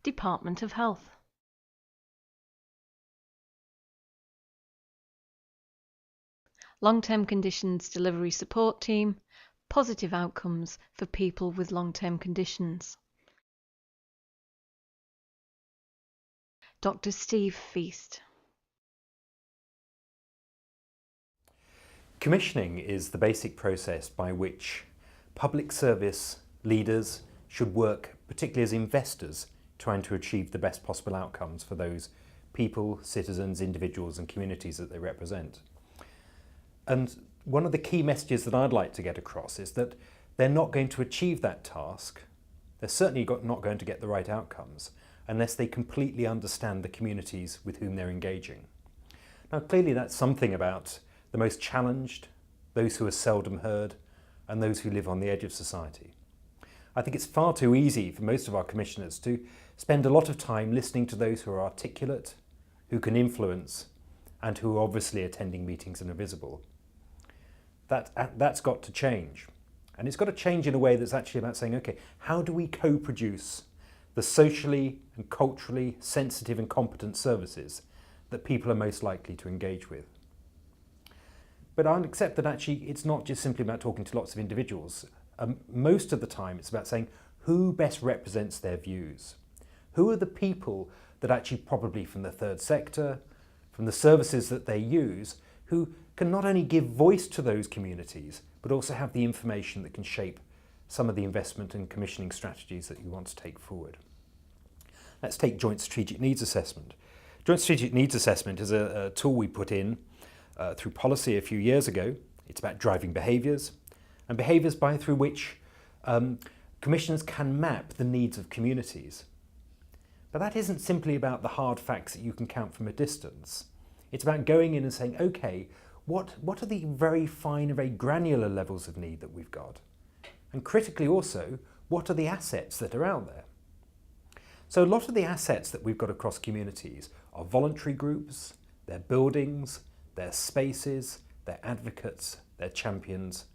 Department of Health. Long-term conditions delivery support team, positive outcomes for people with long-term conditions. Dr. Steve Feast. Commissioning is the basic process by which public service leaders should work, particularly as investors, trying to achieve the best possible outcomes for those people, citizens, individuals and communities that they represent. And one of the key messages that I'd like to get across is that they're not going to achieve that task. They're certainly not going to get the right outcomes unless they completely understand the communities with whom they're engaging. Now, clearly that's something about the most challenged, those who are seldom heard, and those who live on the edge of society. I think it's far too easy for most of our commissioners to spend a lot of time listening to those who are articulate, who can influence, and who are obviously attending meetings and are visible. That's got to change. And it's got to change in a way that's actually about saying, okay, how do we co-produce the socially and culturally sensitive and competent services that people are most likely to engage with? But I'll accept that actually it's not just simply about talking to lots of individuals. Most of the time it's about saying who best represents their views. Who are the people that actually probably from the third sector, from the services that they use, who can not only give voice to those communities, but also have the information that can shape some of the investment and commissioning strategies that you want to take forward. Let's take Joint Strategic Needs Assessment. Joint Strategic Needs Assessment is a tool we put in through policy a few years ago. It's about driving behaviours, and behaviours through which commissioners can map the needs of communities. But that isn't simply about the hard facts that you can count from a distance. It's about going in and saying, okay, what are the very fine and very granular levels of need that we've got? And critically also, what are the assets that are out there? So a lot of the assets that we've got across communities are voluntary groups, they're buildings, they're spaces, they're advocates, they're champions.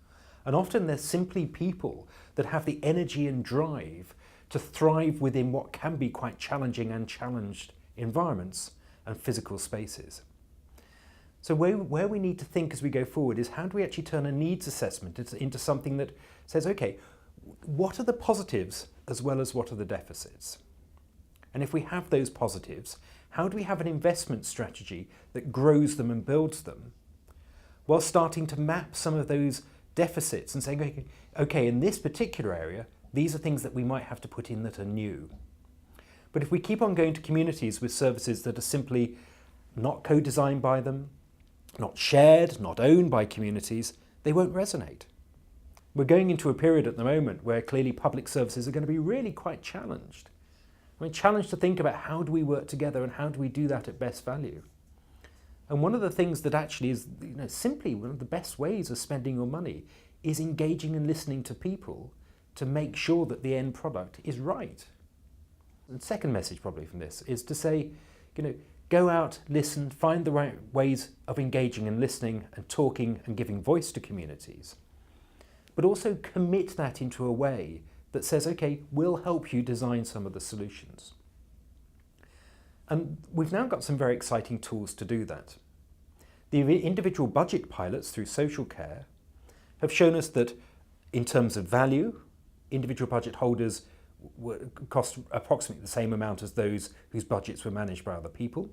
And often they're simply people that have the energy and drive to thrive within what can be quite challenging and challenged environments and physical spaces. So where we need to think as we go forward is how do we actually turn a needs assessment into something that says, okay, what are the positives as well as what are the deficits? And if we have those positives, how do we have an investment strategy that grows them and builds them, while starting to map some of those deficits and saying, okay, in this particular area, these are things that we might have to put in that are new. But if we keep on going to communities with services that are simply not co-designed by them, not shared, not owned by communities, they won't resonate. We're going into a period at the moment where clearly public services are going to be really quite challenged. I mean, challenged to think about how do we work together and how do we do that at best value. And one of the things that actually is, simply one of the best ways of spending your money is engaging and listening to people to make sure that the end product is right. And second message probably from this is to say, go out, listen, find the right ways of engaging and listening and talking and giving voice to communities. But also commit that into a way that says, okay, we'll help you design some of the solutions. And we've now got some very exciting tools to do that. The individual budget pilots through social care have shown us that in terms of value, individual budget holders cost approximately the same amount as those whose budgets were managed by other people.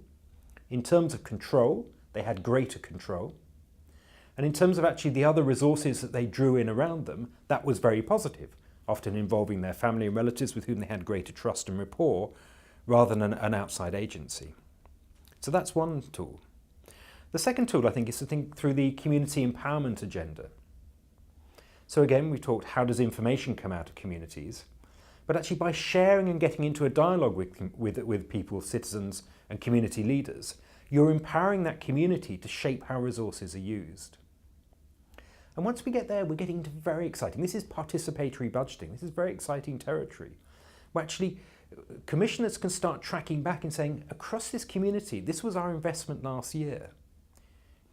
In terms of control, they had greater control. And in terms of actually the other resources that they drew in around them, that was very positive, often involving their family and relatives with whom they had greater trust and rapport, rather than an outside agency. So that's one tool. The second tool, I think, is to think through the community empowerment agenda. So again, we talked how does information come out of communities, but actually by sharing and getting into a dialogue with people, citizens and community leaders, you're empowering that community to shape how resources are used. And once we get there, we're getting into very exciting. This is participatory budgeting. This is very exciting territory. Where actually commissioners can start tracking back and saying, across this community, this was our investment last year.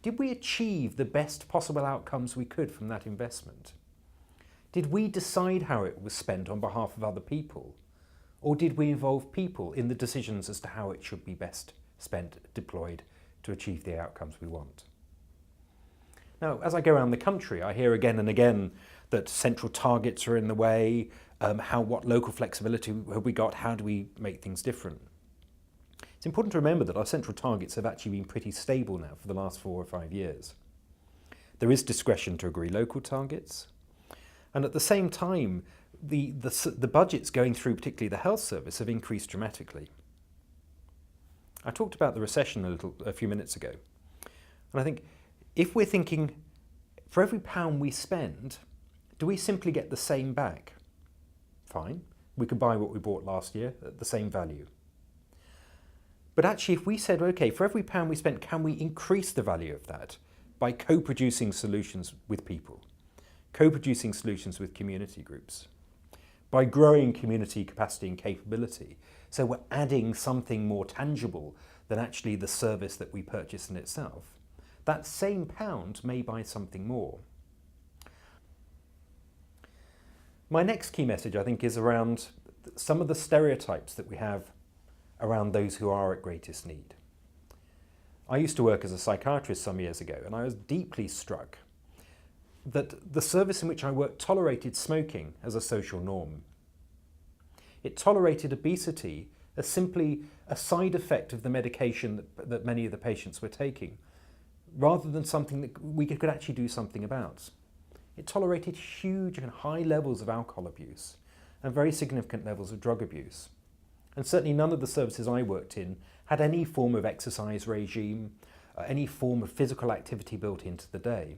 Did we achieve the best possible outcomes we could from that investment? Did we decide how it was spent on behalf of other people? Or did we involve people in the decisions as to how it should be best spent, deployed to achieve the outcomes we want? Now, as I go around the country, I hear again and again that central targets are in the way, what local flexibility have we got, how do we make things different? It's important to remember that our central targets have actually been pretty stable now for the last 4 or 5 years. There is discretion to agree local targets, and at the same time, the budgets going through, particularly the health service, have increased dramatically. I talked about the recession a few minutes ago, and I think if we're thinking, for every pound we spend, do we simply get the same back? Fine, we could buy what we bought last year at the same value. But actually, if we said, okay, for every pound we spent, can we increase the value of that by co-producing solutions with people, co-producing solutions with community groups, by growing community capacity and capability, so we're adding something more tangible than actually the service that we purchase in itself, that same pound may buy something more. My next key message, I think, is around some of the stereotypes that we have around those who are at greatest need. I used to work as a psychiatrist some years ago, and I was deeply struck that the service in which I worked tolerated smoking as a social norm. It tolerated obesity as simply a side effect of the medication that many of the patients were taking, rather than something that we could actually do something about. It tolerated huge and high levels of alcohol abuse and very significant levels of drug abuse. And certainly none of the services I worked in had any form of exercise regime, any form of physical activity built into the day.